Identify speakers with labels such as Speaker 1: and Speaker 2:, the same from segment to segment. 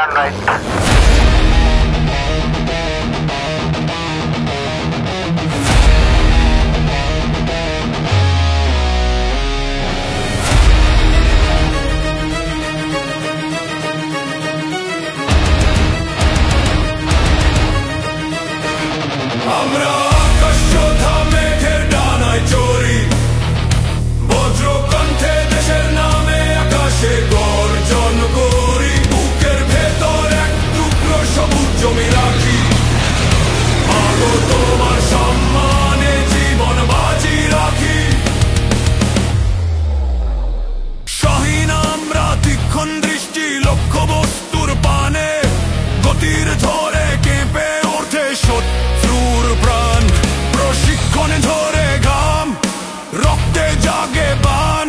Speaker 1: Turn right.
Speaker 2: আমরা আকাশ যোদ্ধা মেঘের ডানায় চড়ি, বজ্রকণ্ঠে দেশের নামে আকাশে গর্জন করি। বুকের ভেতর এক টুকরো সবুজ জমি রাখি, মাগো তোমার সম্মানে জীবন বাজি রাখি। শাহীন আমরা তীক্ষ্ণ দৃষ্টি লক্ষ্য বস্তুর পানে, গতির ধরে কেঁপে ওঠে শত্রুর প্রাণ। প্রশিক্ষণে ধরে ঘাম, রক্তে জাগে বান,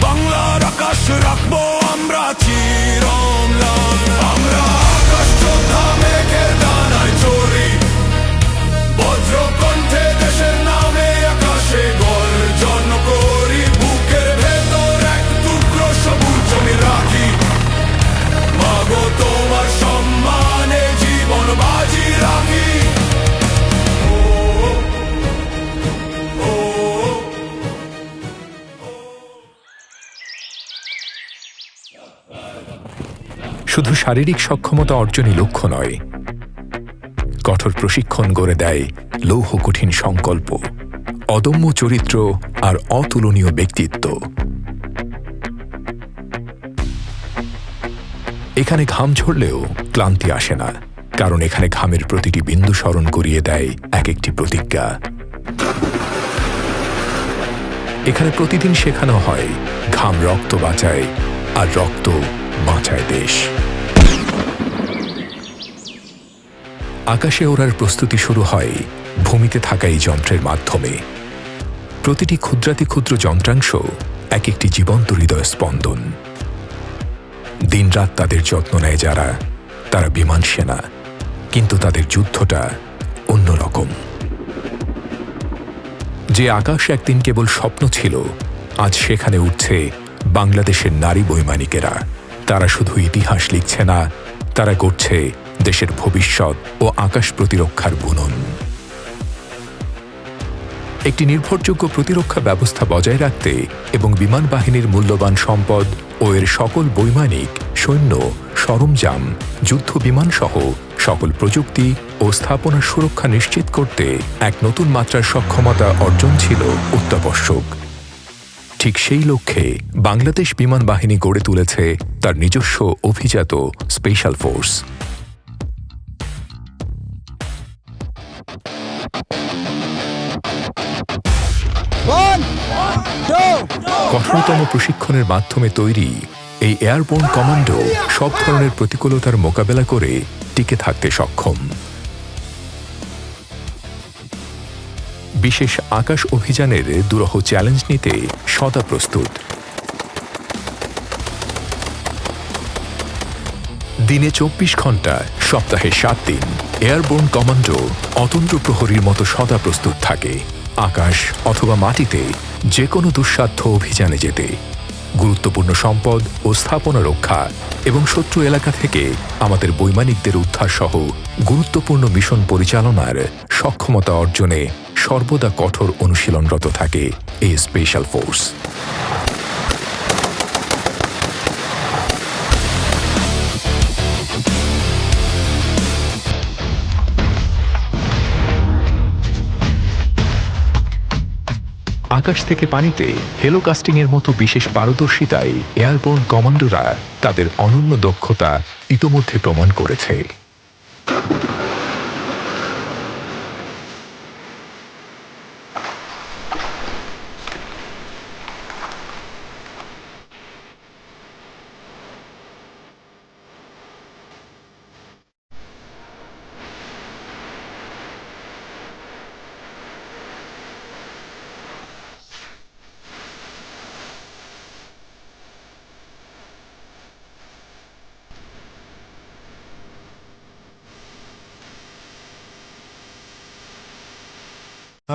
Speaker 2: বাংলার আকাশ রাখবো আমরা চিরম্লান। আমরা আকাশ যোদ্ধা মেঘের ডানায় চড়ি, বজ্রকণ্ঠে দেশের নামে আকাশে গর্জন করি। বুকের ভেতর এক টুকরো সবুজ জমি রাখি, মাগো তোমার সম্মানে জীবন বাজি রাখি।
Speaker 3: শুধু শারীরিক সক্ষমতা অর্জনই লক্ষ্য নয়, কঠোর প্রশিক্ষণ গড়ে দেয় লৌহ কঠিন সংকল্প, অদম্য চরিত্র আর অতুলনীয় ব্যক্তিত্ব। এখানে ঘাম ঝরলেও ক্লান্তি আসে না, কারণ এখানে ঘামের প্রতিটি বিন্দু স্মরণ করিয়ে দেয় এক একটি প্রতিজ্ঞা। এখানে প্রতিদিন শেখানো হয় ঘাম রক্ত বাঁচায়, আর রক্ত বাঁচায় দেশ। আকাশে ওড়ার প্রস্তুতি শুরু হয় ভূমিতে থাকা এই যন্ত্রের মাধ্যমে। প্রতিটি ক্ষুদ্রাতি ক্ষুদ্র যন্ত্রাংশ এক একটি জীবন্ত হৃদয় স্পন্দন। দিনরাত তাদের যত্ন নেয় যারা, তারা বিমান সেনা, কিন্তু তাদের যুদ্ধটা অন্যরকম। যে আকাশ একদিন কেবল স্বপ্ন ছিল, আজ সেখানে উঠছে বাংলাদেশের নারী বৈমানিকেরা। তারা শুধু ইতিহাস লিখছে না, তারা গড়ছে দেশের ভবিষ্যৎ ও আকাশ প্রতিরক্ষার বুনন। একটি নির্ভরযোগ্য প্রতিরক্ষা ব্যবস্থা বজায় রাখতে এবং বিমান বাহিনীর মূল্যবান সম্পদ ও এর সকল বৈমানিক, সৈন্য, সরঞ্জাম, যুদ্ধ বিমান সহ সকল প্রযুক্তি ও স্থাপনার সুরক্ষা নিশ্চিত করতে এক নতুন মাত্রার সক্ষমতা অর্জন ছিল অত্যাবশ্যক। ঠিক সেই লক্ষ্যে বাংলাদেশ বিমান বাহিনী গড়ে তুলেছে তার নিজস্ব অভিজাত স্পেশাল ফোর্স। কঠোরতম প্রশিক্ষণের মাধ্যমে তৈরি এই এয়ারবোর্ন কমান্ডো সব ধরনের প্রতিকূলতার মোকাবেলা করে টিকে থাকতে সক্ষম। বিশেষ আকাশ অভিযানের দুরূহ চ্যালেঞ্জ নিতে সদা প্রস্তুত। দিনে 24 ঘন্টা, সপ্তাহে 7 দিন এয়ারবোর্ন কমান্ডো অতন্ত্র প্রহরীর মতো সদা প্রস্তুত থাকে, আকাশ অথবা মাটিতে যে কোনো দুঃসাধ্য অভিযানে যেতে। গুরুত্বপূর্ণ সম্পদ ও স্থাপনা রক্ষা এবং শত্রু এলাকা থেকে আমাদের বৈমানিকদের উদ্ধার সহ গুরুত্বপূর্ণ মিশন পরিচালনার সক্ষমতা অর্জনে সর্বদা কঠোর অনুশীলনরত থাকে এই স্পেশাল ফোর্স। আকাশ থেকে পানিতে হেলোকাস্টিং এর মতো বিশেষ পারদর্শিতায় এয়ারবোর্ন কমান্ডোরা তাদের অনন্য দক্ষতা ইতোমধ্যে প্রমাণ করেছে।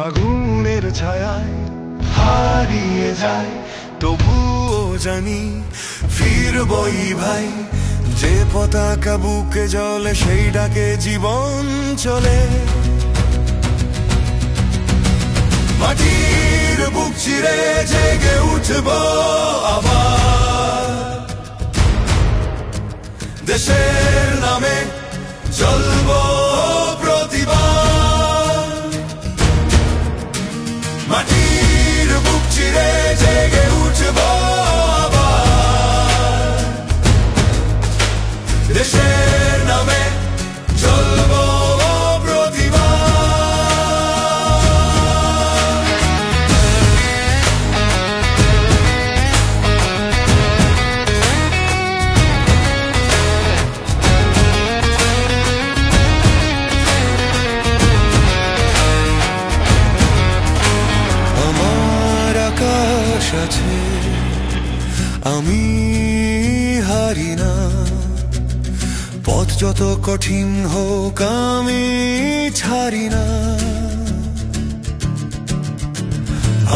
Speaker 2: আগুনের ছায়ায় হারিয়ে যায়, তবুও জানি ফিরবই ভাই, যে পতাকা বুকে জ্বলে সেই ডাকে জীবন চলে। মাটির বুক চিরে জেগে উঠব আবার, দেশের নামে চলব প্রতিবার। মাটির বুক চিরে জেগে উঠব আবার, দেশের নামে চলব প্রতিবার। আমার আকাশ আছে, আমি হারি না, পথ যত কঠিন হোক আমি ছাড়ি না।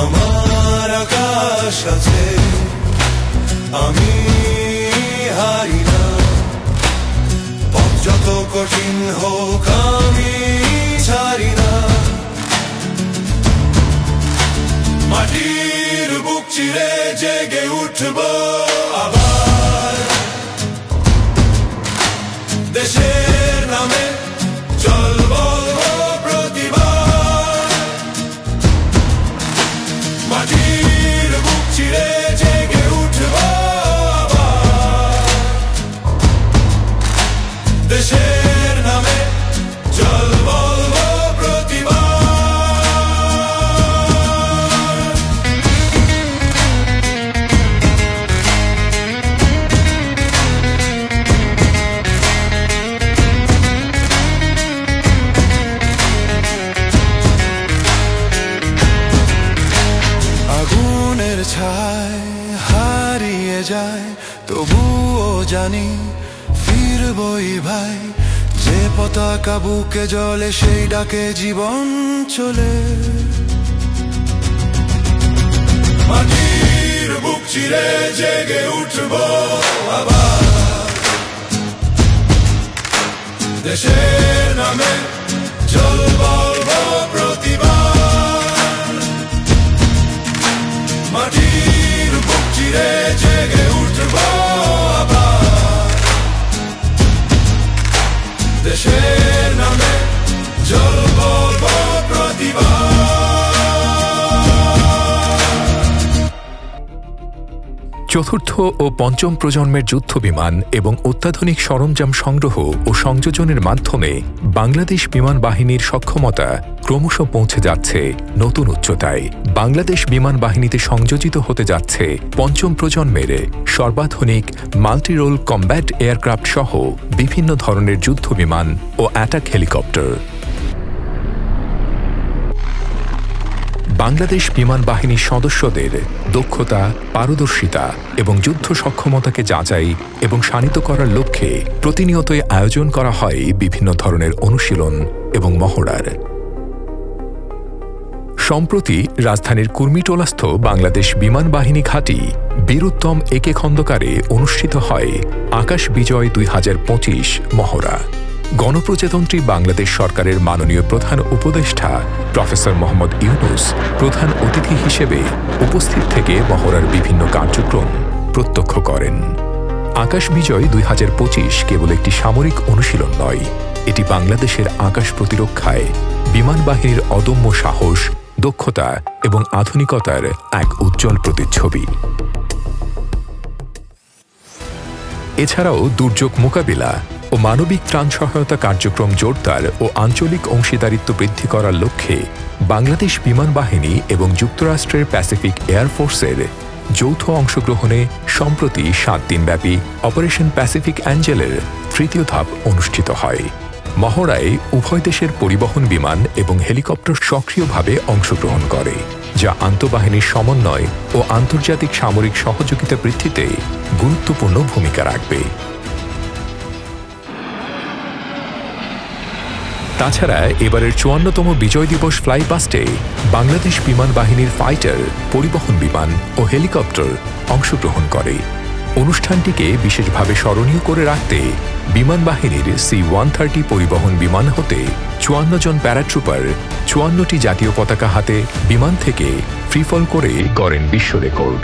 Speaker 2: আমার আকাশ আছে, আমি হারি না, পথ যত কঠিন হোক আমি ছাড়ি না। মাটির বুক চিরে জেগে উঠব আবার, দেশের নামে চলব প্রতিবার। মাটির বুক চিরে জেগে উঠব আবার, দেশের নামে চলব প্রতিবার। আগুনের ছায় হারিয়ে যায়, তবুও জানি ফিরবই ভাই, যে পতাকা বুকে জ্বলে সেই ডাকে জীবন চলে। মাটির বুক চিরে জেগে উঠব আবার, দেশের নামে চলব প্রতিবার। মাটির বুক চিরে জেগে উঠব আবার, দেশের নামে চলব প্রতিবার।
Speaker 3: চতুর্থ ও পঞ্চম প্রজন্মের যুদ্ধবিমান এবং অত্যাধুনিক সরঞ্জাম সংগ্রহ ও সংযোজনের মাধ্যমে বাংলাদেশ বিমান বাহিনীর সক্ষমতা ক্রমশ পৌঁছে যাচ্ছে নতুন উচ্চতায়। বাংলাদেশ বিমান বাহিনীতে সংযোজিত হতে যাচ্ছে পঞ্চম প্রজন্মের সর্বাধুনিক মাল্টিরোল কম্ব্যাট এয়ারক্রাফট সহ বিভিন্ন ধরনের যুদ্ধবিমান ও অ্যাটাক হেলিকপ্টার। বাংলাদেশ বিমান বাহিনীর সদস্যদের দক্ষতা, পারদর্শিতা এবং যুদ্ধ সক্ষমতাকে যাচাই এবং শানিত করার লক্ষ্যে প্রতিনিয়তই আয়োজন করা হয় বিভিন্ন ধরনের অনুশীলন এবং মহড়ার। সম্প্রতি রাজধানীর কুর্মিটোলাস্থ বাংলাদেশ বিমান বাহিনী ঘাঁটি বীরুত্তম একে খন্দকারে অনুষ্ঠিত হয় আকাশ বিজয় ২০২৫ মহড়া। গণপ্রজাতন্ত্রী বাংলাদেশ সরকারের মাননীয় প্রধান উপদেষ্টা প্রফেসর মোহাম্মদ ইউনূস প্রধান অতিথি হিসেবে উপস্থিত থেকে মহড়ার বিভিন্ন কার্যক্রম প্রত্যক্ষ করেন। আকাশ বিজয় ২০২৫ কেবল একটি সামরিক অনুশীলন নয়, এটি বাংলাদেশের আকাশ প্রতিরক্ষায় বিমান বাহিনীর অদম্য সাহস, দক্ষতা এবং আধুনিকতার এক উজ্জ্বল প্রতিচ্ছবি। এছাড়াও দুর্যোগ মোকাবিলা ও মানবিক ত্রাণ সহায়তা কার্যক্রম জোরদার ও আঞ্চলিক অংশীদারিত্ব বৃদ্ধি করার লক্ষ্যে বাংলাদেশ বিমান বাহিনী এবং যুক্তরাষ্ট্রের প্যাসিফিক এয়ারফোর্সের যৌথ অংশগ্রহণে সম্প্রতি ৭ দিনব্যাপী অপারেশন প্যাসিফিক অ্যাঞ্জেলের তৃতীয় ধাপ অনুষ্ঠিত হয়। মহড়ায় উভয় দেশের পরিবহন বিমান এবং হেলিকপ্টার সক্রিয়ভাবে অংশগ্রহণ করে, যা আন্তঃবাহিনীর সমন্বয় ও আন্তর্জাতিক সামরিক সহযোগিতা বৃদ্ধিতে গুরুত্বপূর্ণ ভূমিকা রাখবে। তাছাড়া এবারের ৫৪তম বিজয় দিবস ফ্লাইপাস্টে বাংলাদেশ বিমান বাহিনীর ফাইটার, পরিবহন বিমান ও হেলিকপ্টার অংশগ্রহণ করে। অনুষ্ঠানটিকে বিশেষভাবে স্মরণীয় করে রাখতে বিমান বাহিনীর C-130 পরিবহন বিমান হতে ৫৪ জন প্যারাট্রুপার ৫৪টি জাতীয় পতাকা হাতে বিমান থেকে ফ্রিফল করে গড়েন বিশ্ব রেকর্ড।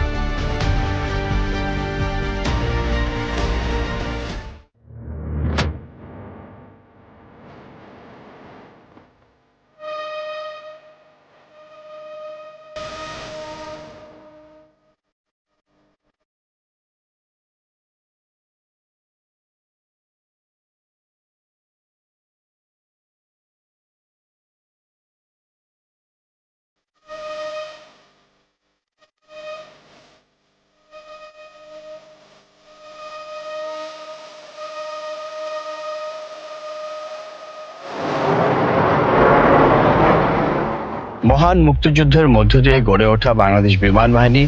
Speaker 1: মহান মুক্তিযুদ্ধের মধ্য দিয়ে গড়ে ওঠা বাংলাদেশ বিমান বাহিনী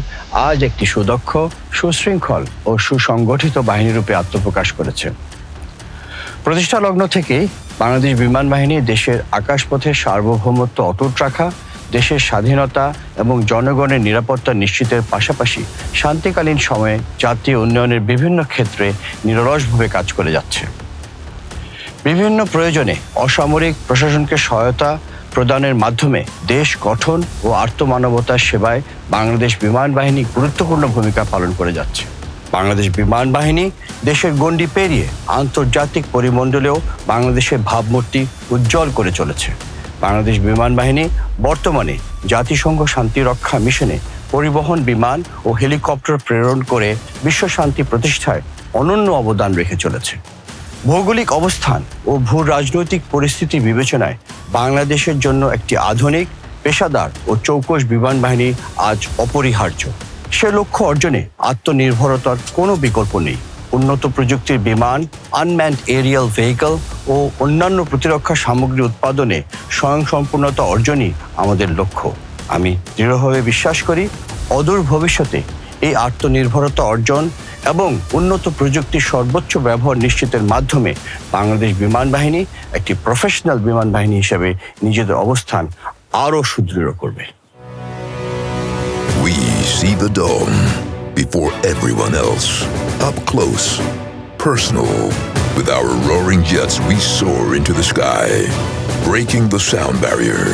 Speaker 1: আজ একটি সুদক্ষ, সুশৃঙ্খল ও সুসংগঠিত বাহিনী রূপে আত্মপ্রকাশ করেছে। প্রতিষ্ঠা লগ্ন থেকেই বাংলাদেশ বিমান বাহিনী দেশের আকাশপথের সার্বভৌমত্ব অটুট রাখা, দেশের স্বাধীনতা এবং জনগণের নিরাপত্তা নিশ্চিতের পাশাপাশি শান্তিকালীন সময়ে জাতীয় উন্নয়নের বিভিন্ন ক্ষেত্রে নিরলসভাবে কাজ করে যাচ্ছে। বিভিন্ন প্রয়োজনে অসামরিক প্রশাসনকে সহায়তা প্রদানের মাধ্যমে দেশ গঠন ও আর্তমানবতার সেবায় বাংলাদেশ বিমান বাহিনী গুরুত্বপূর্ণ ভূমিকা পালন করে যাচ্ছে। বাংলাদেশ বিমান বাহিনী দেশের গণ্ডি পেরিয়ে আন্তর্জাতিক পরিমণ্ডলেও বাংলাদেশের ভাবমূর্তি উজ্জ্বল করে চলেছে। বাংলাদেশ বিমান বাহিনী বর্তমানে জাতিসংঘ শান্তিরক্ষা মিশনে পরিবহন বিমান ও হেলিকপ্টার প্রেরণ করে বিশ্ব শান্তি প্রতিষ্ঠায় অনন্য অবদান রেখে চলেছে। ভৌগোলিক অবস্থান ও ভূ রাজনৈতিক পরিস্থিতি বিবেচনায় বাংলাদেশের জন্য একটি আধুনিক, পেশাদার ও চৌকস বিমান বাহিনী আজ অপরিহার্য। সে লক্ষ্য অর্জনে আত্মনির্ভরতার কোনো বিকল্প নেই। উন্নত প্রযুক্তির বিমান, আনম্যান্ড এরিয়াল ভেহিকল ও অন্যান্য প্রতিরক্ষা সামগ্রী উৎপাদনে স্বয়ংসম্পূর্ণতা অর্জনই আমাদের লক্ষ্য। আমি দৃঢ়ভাবে বিশ্বাস করি, অদূর ভবিষ্যতে এই আত্মনির্ভরতা অর্জন এবং উন্নত প্রযুক্তির সর্বোচ্চ ব্যবহার নিশ্চিতের মাধ্যমে বাংলাদেশ বিমান বাহিনী একটি প্রফেশনাল বিমান বাহিনী হিসেবে নিজেদের অবস্থান আরও সুদৃঢ় করবে।
Speaker 4: We see the dawn before everyone else, up close, personal. With our roaring jets, we soar into the sky, breaking the sound barrier,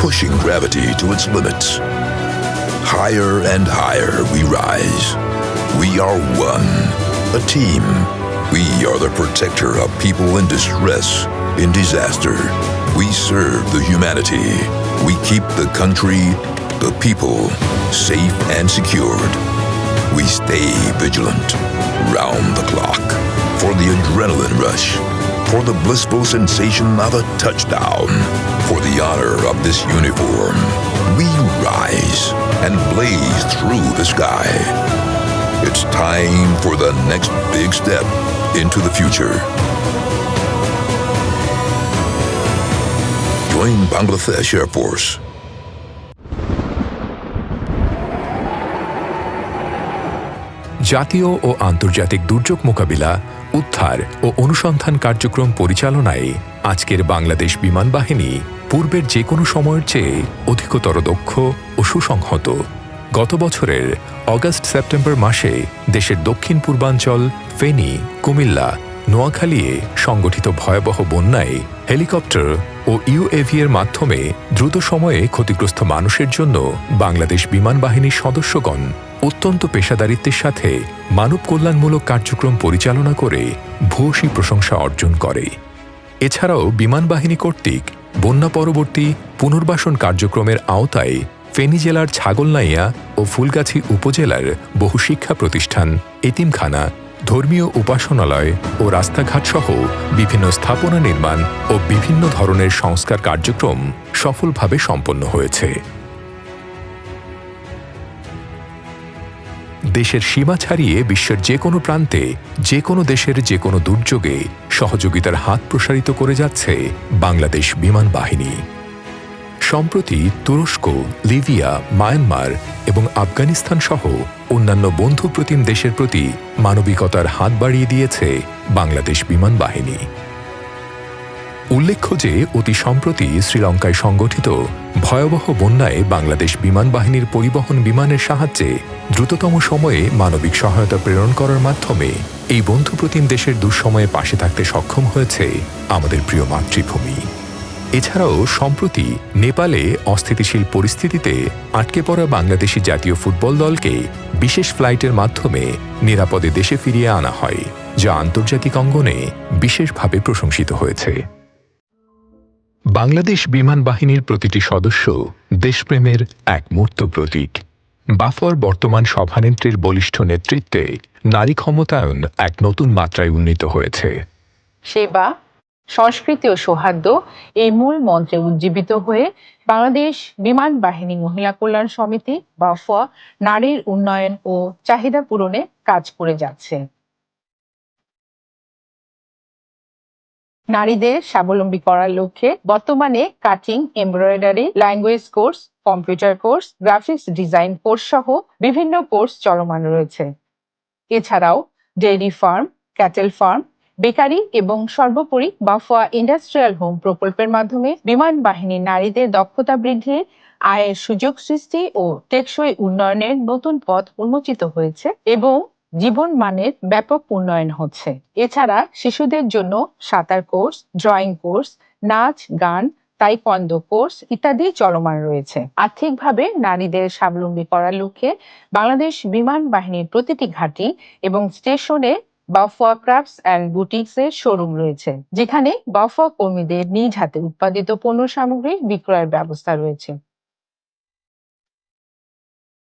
Speaker 4: pushing gravity to its limits. Higher and higher we rise. We are one, a team. We are the protector of people in distress, in disaster. We serve the humanity. We keep the country, the people, safe and secured. We stay vigilant, round the clock, for the adrenaline rush, for the blissful sensation of a touchdown, for the honor of this uniform. We rise and blaze through the sky. It's time for the next big step into the future. Join Bangladesh Air Force.
Speaker 3: জাতীয় ও আন্তর্জাতিক দুর্যোগ মোকাবিলা, উদ্ধার ও অনুসন্ধান কার্যক্রম পরিচালনায় আজকের বাংলাদেশ বিমান বাহিনী পূর্বের যে কোনো সময়ের চেয়ে অধিকতর দক্ষ ও সুসংহত। গত বছরের অগাস্ট-সেপ্টেম্বর মাসে দেশের দক্ষিণ পূর্বাঞ্চল, ফেনী, কুমিল্লা, নোয়াখালীয়ে সংগঠিত ভয়াবহ বন্যায় হেলিকপ্টার ও UAV এর মাধ্যমে দ্রুত সময়ে ক্ষতিগ্রস্ত মানুষের জন্য বাংলাদেশ বিমান বাহিনীর সদস্যগণ অত্যন্ত পেশাদারিত্বের সাথে মানব কল্যাণমূলক কার্যক্রম পরিচালনা করে ভূয়সী প্রশংসা অর্জন করে। এছাড়াও বিমান বাহিনী কর্তৃক বন্যা পরবর্তী পুনর্বাসন কার্যক্রমের আওতায় ফেনী জেলার ছাগলনাইয়া ও ফুলগাছি উপজেলার বহু শিক্ষা প্রতিষ্ঠান, এতিমখানা, ধর্মীয় উপাসনালয় ও রাস্তাঘাট সহ বিভিন্ন স্থাপনা নির্মাণ ও বিভিন্ন ধরনের সংস্কার কার্যক্রম সফলভাবে সম্পন্ন হয়েছে। দেশের সীমা ছাড়িয়ে বিশ্বের যে কোনো প্রান্তে যে কোনো দেশের যে কোনো দুর্যোগে সহযোগিতার হাত প্রসারিত করে যাচ্ছে বাংলাদেশ বিমান বাহিনী। সম্প্রতি তুরস্ক, লিবিয়া, মায়ানমার এবং আফগানিস্তান সহ অন্যান্য বন্ধুপ্রতিম দেশের প্রতি মানবিকতার হাত বাড়িয়ে দিয়েছে বাংলাদেশ বিমান বাহিনী। উল্লেখ্য যে অতি সম্প্রতি শ্রীলঙ্কায় সংগঠিত ভয়াবহ বন্যায় বাংলাদেশ বিমান বাহিনীর পরিবহন বিমানের সাহায্যে দ্রুততম সময়ে মানবিক সহায়তা প্রেরণ করার মাধ্যমে এই বন্ধুপ্রতিম দেশের দুঃসময়ে পাশে থাকতে সক্ষম হয়েছে আমাদের প্রিয় মাতৃভূমি। এছাড়াও সম্প্রতি নেপালে অস্থিতিশীল পরিস্থিতিতে আটকে পড়া বাংলাদেশি জাতীয় ফুটবল দলকে বিশেষ ফ্লাইটের মাধ্যমে নিরাপদে দেশে ফিরিয়ে আনা হয়, যা আন্তর্জাতিক অঙ্গনে বিশেষভাবে প্রশংসিত হয়েছে। বাংলাদেশ বিমান বাহিনীর প্রতিটি সদস্য দেশপ্রেমের এক মূর্ত প্রতীক। বাফর বর্তমান সভানেত্রীর বলিষ্ঠ নেতৃত্বে নারী ক্ষমতায়ন এক নতুন মাত্রায় উন্নীত হয়েছে।
Speaker 5: সেবা, সংস্কৃতি ও সৌহার্দ্য এই মূল মন্ত্রে উজ্জীবিত হয়ে বাংলাদেশ বিমান বাহিনী মহিলা কল্যাণ সমিতি বাফা নারীর উন্নয়ন ও চাহিদা পূরণে কাজ করে যাচ্ছে। নারীদের স্বাবলম্বী করার লক্ষ্যে বর্তমানে cutting, embroidery, language course, computer course, graphics design course সহ বিভিন্ন কোর্স চলমান রয়েছে। এছাড়াও dairy farm, cattle farm, bakery এবং সর্বোপরি বাফা ইন্ডাস্ট্রিয়াল হোম প্রকল্পের মাধ্যমে বিমান বাহিনীর নারীদের দক্ষতা বৃদ্ধির, আয়ের সুযোগ সৃষ্টি ও টেকসই উন্নয়নের নতুন পথ উন্মোচিত হয়েছে এবং জীবন মানের ব্যাপক উন্নয়ন হচ্ছে। এছাড়া শিশুদের জন্য সাঁতার কোর্স, ড্রয়িং কোর্স, নাচ, গান, তাইকোয়ান্ডো কোর্স ইত্যাদি চলমান রয়েছে। আর্থিকভাবে নারীদের স্বাবলম্বী করার লক্ষ্যে বাংলাদেশ বিমান বাহিনীর প্রতিটি ঘাঁটি এবং স্টেশনে বাফা ক্রাফটস অ্যান্ড বুটিক্স এর শোরুম রয়েছে, যেখানে বাফা কর্মীদের নিজ হাতে উৎপাদিত পণ্য সামগ্রী বিক্রয়ের ব্যবস্থা রয়েছে।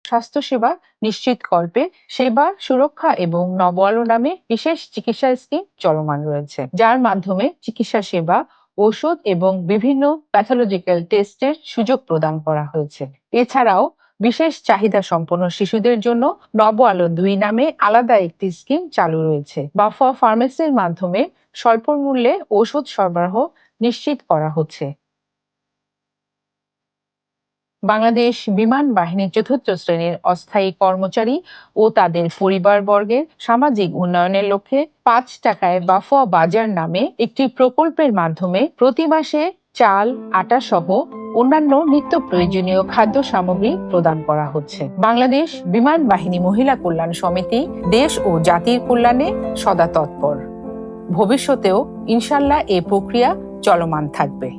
Speaker 5: স্বাস্থ্যসেবা নিশ্চিতকল্পে সেবা, সুরক্ষা এবং নবআলো নামে বিশেষ চিকিৎসা স্কিম চলমান রয়েছে, যার মাধ্যমে চিকিৎসা সেবা, ঔষধ এবং বিভিন্ন প্যাথোলজিক্যাল টেস্টের সুযোগ প্রদান করা হয়েছে। এছাড়াও বিশেষ চাহিদা সম্পন্ন শিশুদের জন্য নবআলো 2 নামে আলাদা একটি স্কিম চালু রয়েছে। বাফা ফার্মেসির মাধ্যমে স্বল্প মূল্যে ঔষধ সরবরাহ নিশ্চিত করা হচ্ছে। বাংলাদেশ বিমান বাহিনীর 4র্থ শ্রেণীর অস্থায়ী কর্মচারী ও তাদের পরিবারবর্গের সামাজিক উন্নয়নের লক্ষ্যে 5 টাকায় বাফা বাজার নামে একটি প্রকল্পের মাধ্যমে প্রতি মাসে চাল, আটা সহ অন্যান্য নিত্য প্রয়োজনীয় খাদ্য সামগ্রী প্রদান করা হচ্ছে। বাংলাদেশ বিমান বাহিনী মহিলা কল্যাণ সমিতি দেশ ও জাতির কল্যাণে সদা তৎপর। ভবিষ্যতেও ইনশাল্লাহ এই প্রক্রিয়া চলমান থাকবে।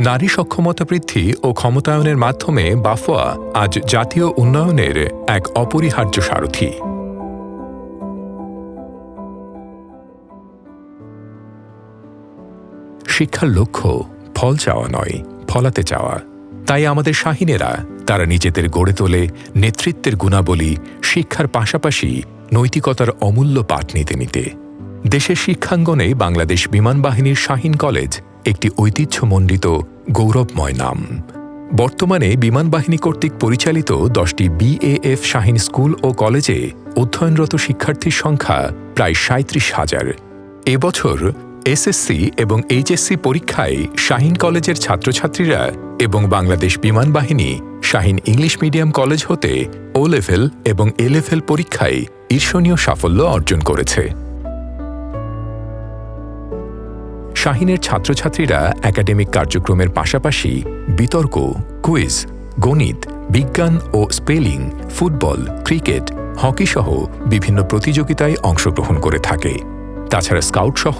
Speaker 3: নারী সক্ষমতা বৃদ্ধি ও ক্ষমতায়নের মাধ্যমে বাফা আজ জাতীয় উন্নয়নের এক অপরিহার্য সারথি। শিক্ষার লক্ষ্য ফল চাওয়া নয়, ফলাতে চাওয়া। তাই আমাদের শাহিনেরা তারা নিজেদের গড়ে তোলে নেতৃত্বের গুণাবলী, শিক্ষার পাশাপাশি নৈতিকতার অমূল্য পাঠ নিতে নিতে। দেশের শিক্ষাঙ্গনে বাংলাদেশ বিমান বাহিনীর শাহিন কলেজ একটি ঐতিহ্যমণ্ডিত গৌরবময় নাম। বর্তমানে বিমান বাহিনী কর্তৃক পরিচালিত 10টি BAF শাহিন স্কুল ও কলেজে অধ্যয়নরত শিক্ষার্থীর সংখ্যা প্রায় 37,000। এবছর SSC এবং HSC পরীক্ষায় শাহিন কলেজের ছাত্রছাত্রীরা এবং বাংলাদেশ বিমান বাহিনী শাহিন ইংলিশ মিডিয়াম কলেজ হতে O লেভেল এবং A লেভেল পরীক্ষায় ঈর্ষণীয় সাফল্য অর্জন করেছে। শাহিনের ছাত্রছাত্রীরা একাডেমিক কার্যক্রমের পাশাপাশি বিতর্ক, কুইজ, গণিত, বিজ্ঞান ও স্পেলিং, ফুটবল, ক্রিকেট, হকি সহ বিভিন্ন প্রতিযোগিতায় অংশগ্রহণ করে থাকে। তাছাড়া স্কাউট সহ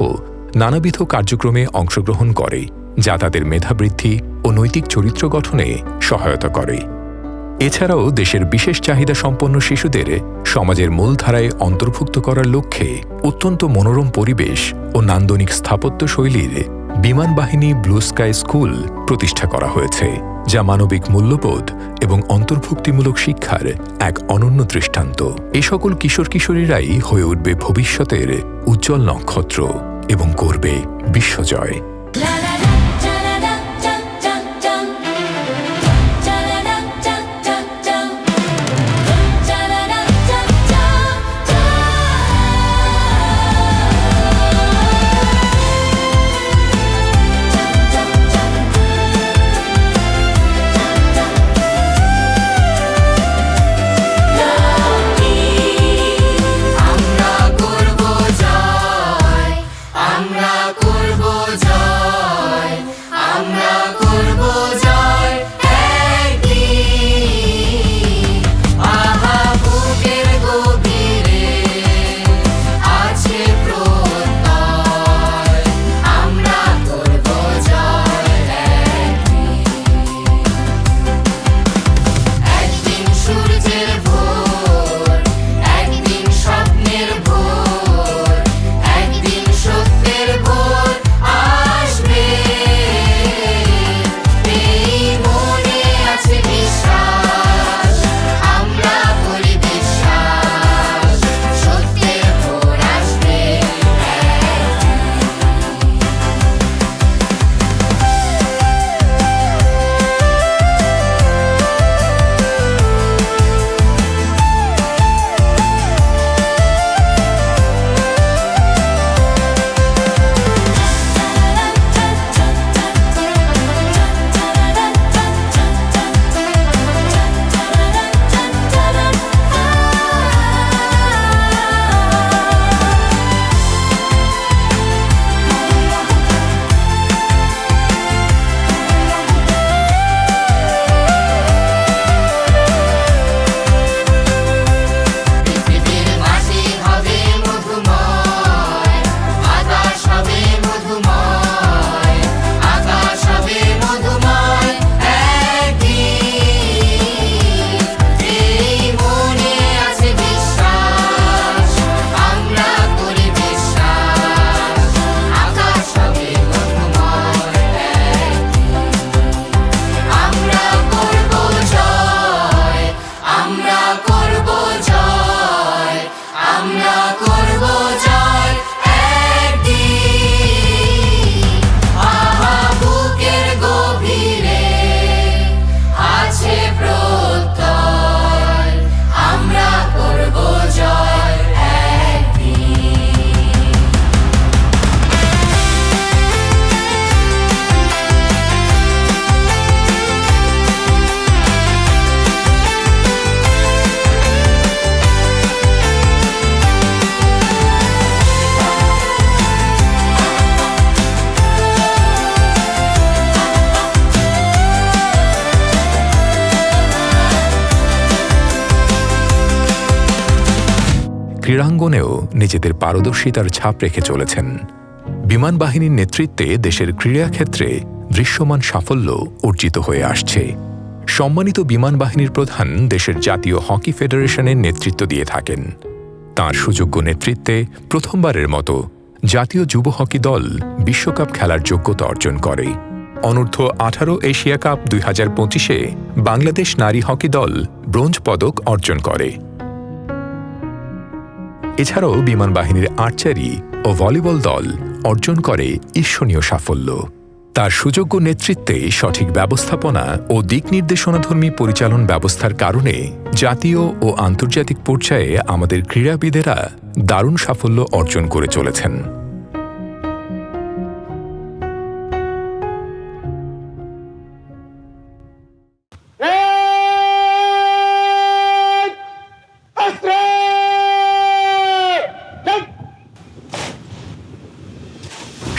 Speaker 3: নানাবিধ কার্যক্রমে অংশগ্রহণ করে, যা তাদের মেধাবৃদ্ধি ও নৈতিক চরিত্র গঠনে সহায়তা করে। এছাড়াও দেশের বিশেষ চাহিদা সম্পন্ন শিশুদের সমাজের মূলধারায় অন্তর্ভুক্ত করার লক্ষ্যে অত্যন্ত মনোরম পরিবেশ ও নান্দনিক স্থাপত্য শৈলীর বিমান বাহিনী ব্লু স্কাই স্কুল প্রতিষ্ঠা করা হয়েছে, যা মানবিক মূল্যবোধ এবং অন্তর্ভুক্তিমূলক শিক্ষার এক অনন্য দৃষ্টান্ত। এ সকল কিশোর কিশোরীরাই হয়ে উঠবে ভবিষ্যতের উজ্জ্বল নক্ষত্র এবং করবে বিশ্বজয়।
Speaker 2: আমরা
Speaker 3: ক্রীড়াঙ্গনেও নিজেদের পারদর্শিতার ছাপ রেখে চলেছেন। বিমান বাহিনীর নেতৃত্বে দেশের ক্রীড়াক্ষেত্রে দৃশ্যমান সাফল্য অর্জিত হয়ে আসছে। সম্মানিত বিমান বাহিনীর প্রধান দেশের জাতীয় হকি ফেডারেশনের নেতৃত্ব দিয়ে থাকেন। তাঁর সুযোগ্য নেতৃত্বে প্রথমবারের মতো জাতীয় যুব হকি দল বিশ্বকাপ খেলার যোগ্যতা অর্জন করে। অনূর্ধ্ব 18 এশিয়া কাপ 2025-এ বাংলাদেশ নারী হকি দল ব্রোঞ্জ পদক অর্জন করে। এছাড়াও বিমান বাহিনীর আর্চারি ও ভলিবল দল অর্জন করে ঈর্ষণীয় সাফল্য। তার সুযোগ্য নেতৃত্বে সঠিক ব্যবস্থাপনা ও দিক নির্দেশনাধর্মী পরিচালন ব্যবস্থার কারণে জাতীয় ও আন্তর্জাতিক পর্যায়ে আমাদের ক্রীড়াবিদেরা দারুণ সাফল্য অর্জন করে চলেছেন।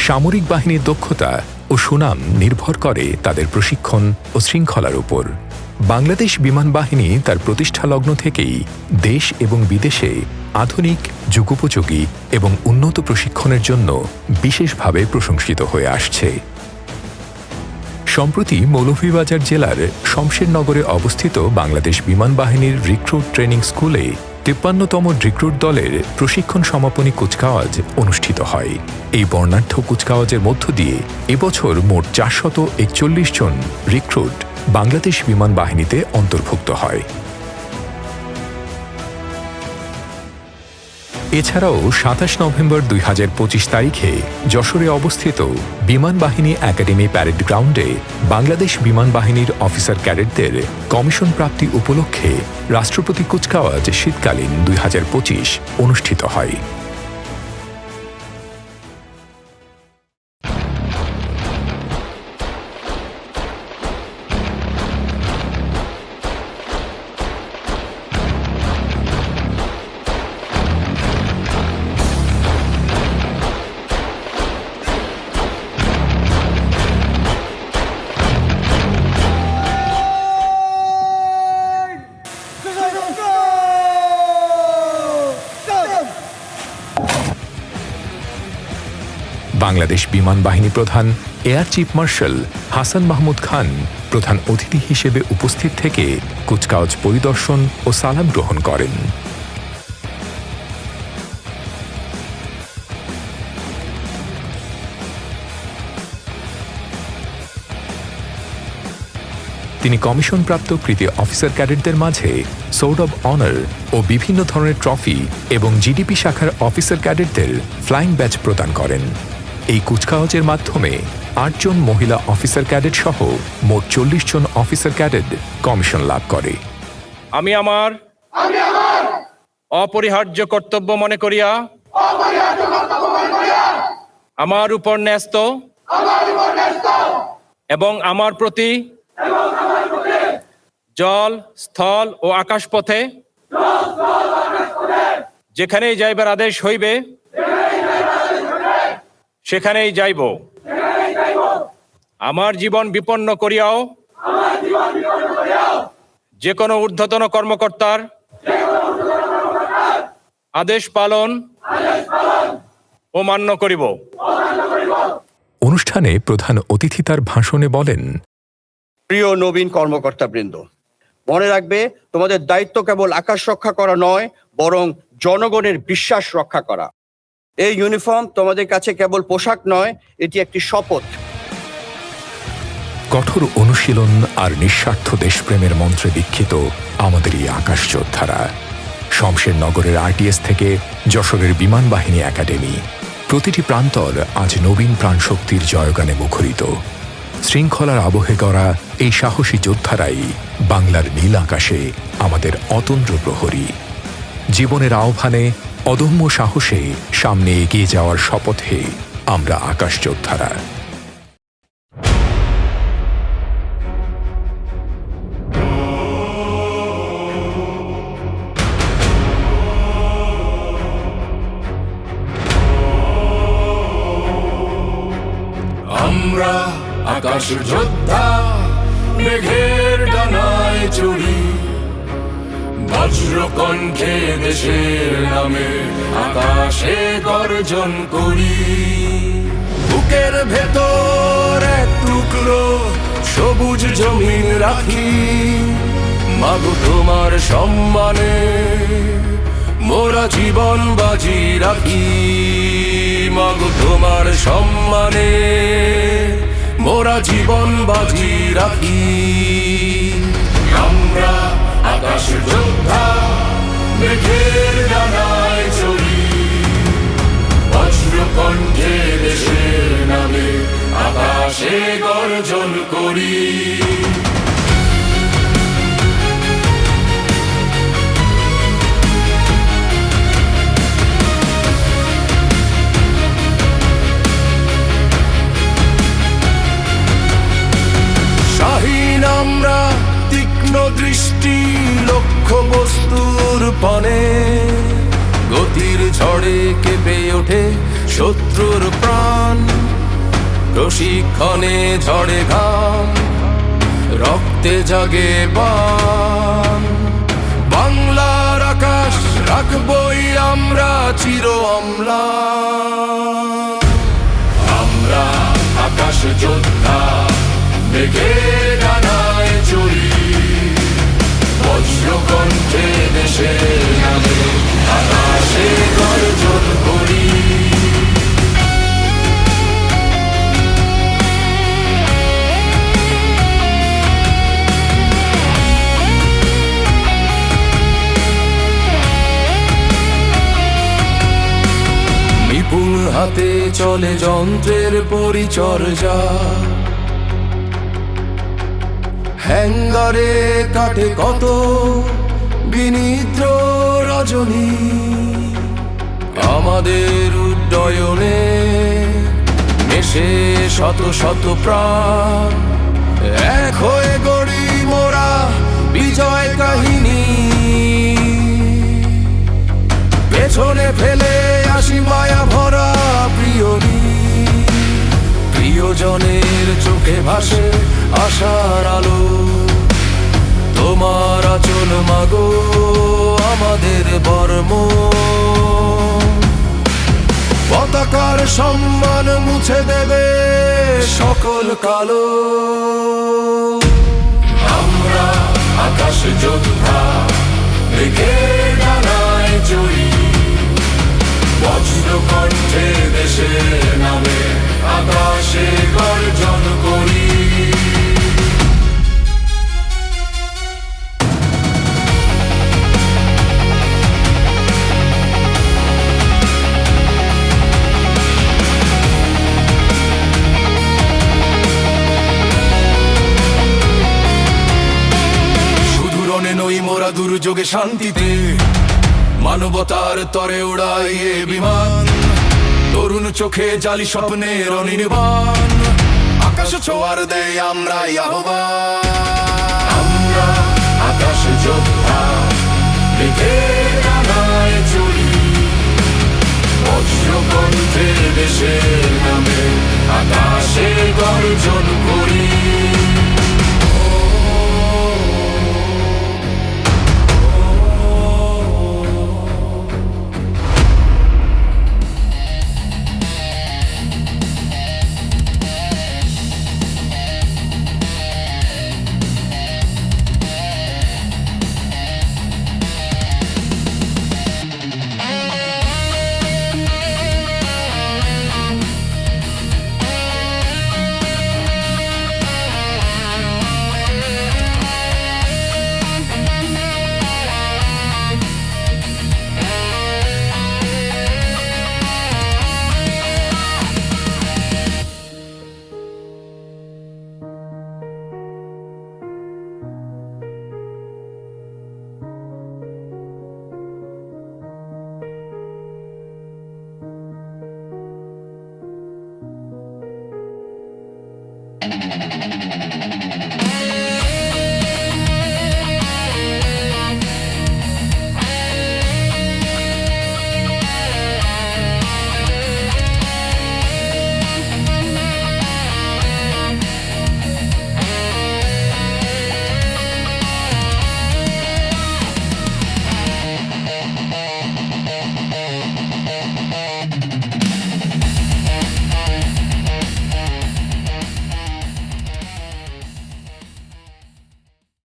Speaker 3: সামরিক বাহিনীর দক্ষতা ও সুনাম নির্ভর করে তাদের প্রশিক্ষণ ও শৃঙ্খলার উপর। বাংলাদেশ বিমান বাহিনী তার প্রতিষ্ঠা লগ্ন থেকেই দেশ এবং বিদেশে আধুনিক, যুগোপযোগী এবং উন্নত প্রশিক্ষণের জন্য বিশেষভাবে প্রশংসিত হয়ে আসছে। সম্প্রতি মৌলভীবাজার জেলার শমশেরনগরে অবস্থিত বাংলাদেশ বিমান বাহিনীর রিক্রুট ট্রেনিং স্কুলে 53তম রিক্রুট দলের প্রশিক্ষণ সমাপনী কুচকাওয়াজ অনুষ্ঠিত হয়। এই বর্ণাঢ্য কুচকাওয়াজের মধ্য দিয়ে এবছর মোট 441 জন রিক্রুট বাংলাদেশ বিমান বাহিনীতে অন্তর্ভুক্ত হয়। এছাড়াও 27 নভেম্বর 2025 তারিখে যশোরে অবস্থিত বিমান বাহিনী একাডেমি প্যারেড গ্রাউন্ডে বাংলাদেশ বিমান বাহিনীর অফিসার ক্যাডেটদের কমিশন প্রাপ্তি উপলক্ষে রাষ্ট্রপতি কুচকাওয়াজ শীতকালীন 2025 অনুষ্ঠিত হয়। বাংলাদেশ বিমান বাহিনী প্রধান air chief marshal Hasan Mahmud Khan প্রধান অতিথি হিসেবে উপস্থিত থেকে কুচকাওয়াজ পরিদর্শন ও সালাম গ্রহণ করেন। তিনি কমিশনপ্রাপ্ত কৃতি অফিসার ক্যাডেটদের মাঝে সোর্ড অব অনার ও বিভিন্ন ধরনের ট্রফি এবং জিডিপি শাখার অফিসার ক্যাডেটদের ফ্লাইং ব্যাচ প্রদান করেন। এই কুচকাওয়াজের মাধ্যমে 8 জন মহিলা অফিসার ক্যাডেট সহ মোট 40 জন অফিসার ক্যাডেট কমিশন লাভ করে।
Speaker 6: আমি আমার অপরিহার্য কর্তব্য মনে করিয়া আমার উপর ন্যস্ত এবং আমার প্রতি জল, স্থল ও আকাশপথে যেখানেই যাইবার আদেশ হইবে সেখানেই যাইব। আমার জীবন বিপন্ন করিয়াও যে কোনো ঊর্ধ্বতন কর্মকর্তার আদেশ পালন ও মান্য করিব।
Speaker 3: অনুষ্ঠানে প্রধান অতিথি তার ভাষণে বলেন,
Speaker 1: প্রিয় নবীন কর্মকর্তাবৃন্দ, মনে রাখবে তোমাদের দায়িত্ব কেবল আকাশ রক্ষা করা নয়, বরং জনগণের বিশ্বাস রক্ষা করা। এই ইউনিফর্ম তোমাদের কাছে কেবল পোশাক নয়, এটি একটি শপথ।
Speaker 3: কঠোর অনুশীলন আর নিঃস্বার্থ দেশপ্রেমের মন্ত্রে দীক্ষিত আমাদের এই আকাশ যোদ্ধারা। শমশেরনগরের আরটিএস থেকে যশোরের বিমান বাহিনী একাডেমি, প্রতিটি প্রান্তর আজ নবীন প্রাণশক্তির জয়গানে মুখরিত। শৃঙ্খলার আবহে গড়া এই সাহসী যোদ্ধারাই বাংলার নীল আকাশে আমাদের অতন্দ্র প্রহরী। জীবনের আহ্বানে অদম্য সাহসে সামনে এগিয়ে যাওয়ার শপথে আমরা আকাশ যোদ্ধারা।
Speaker 2: আমরা আকাশ যোদ্ধা, মেঘের ডানায় চড়ি, বজ্রকণ্ঠে দেশের নামে আকাশে গর্জন করি। বুকের ভেতর এক টুকরো সবুজ জমিন রাখি, মাগো তোমার সম্মানে মোরা জীবন বাজি রাখি। মাগো তোমার সম্মানে মোরা জীবন বাজি রাখি। আমরা আকাশ যোদ্ধা মেঘের ডানায় চড়ি, বজ্রকণ্ঠে দেশের নামে আকাশে গর্জন করি। শাহীন আমরা তীক্ষ্ণ দৃষ্টি লক্ষ্য বস্তুর পানে, গতির ঝড়ে কেঁপে ওঠে শত্রুর প্রাণ। প্রশিক্ষণে ঝড়ে ঘাম, রক্তে জাগে বান। বাংলার আকাশ রাখবই আমরা চির অম্লান। আমরা আকাশ যোদ্ধা মেঘের ডানায় চড়ি, বজ্রকণ্ঠে দেশের নামে আকাশে গর্জন করি। নিপুণ হাতে চলে যন্ত্রের পরিচর্যা, হ্যাঙ্গারে কাটে কত বিনিদ্র রজনী। আমাদের উড্ডয়নে মেশে শত শত প্রাণ, এক হয়ে গড়ি মোরা বিজয় কাহিনী। পেছনে ফেলে আসি মায়া ভরা প্রিয়জনের চোখে ভাসে আশার আলো। তোমার আচল মাগো আমাদের বর্ম, পতাকার সম্মান মুছে দেবে সকল কালো। আমরা আকাশ যোদ্ধা মেঘের ডানায় চড়ি, বজ্রকণ্ঠে দেশের নামে আকাশে গর্জন করি। শুধু রণে নই মোরা দুর্যোগে শান্তিতে, মানবতার তরে উড়াই এ বিমান। তরুণ চোখে জালি স্বপ্নের অনির্বাণ, আকাশ ছোঁয়ার দেয় আমরাই আহ্বান। আমরা আকাশ যোদ্ধা মেঘের ডানায় চড়ি,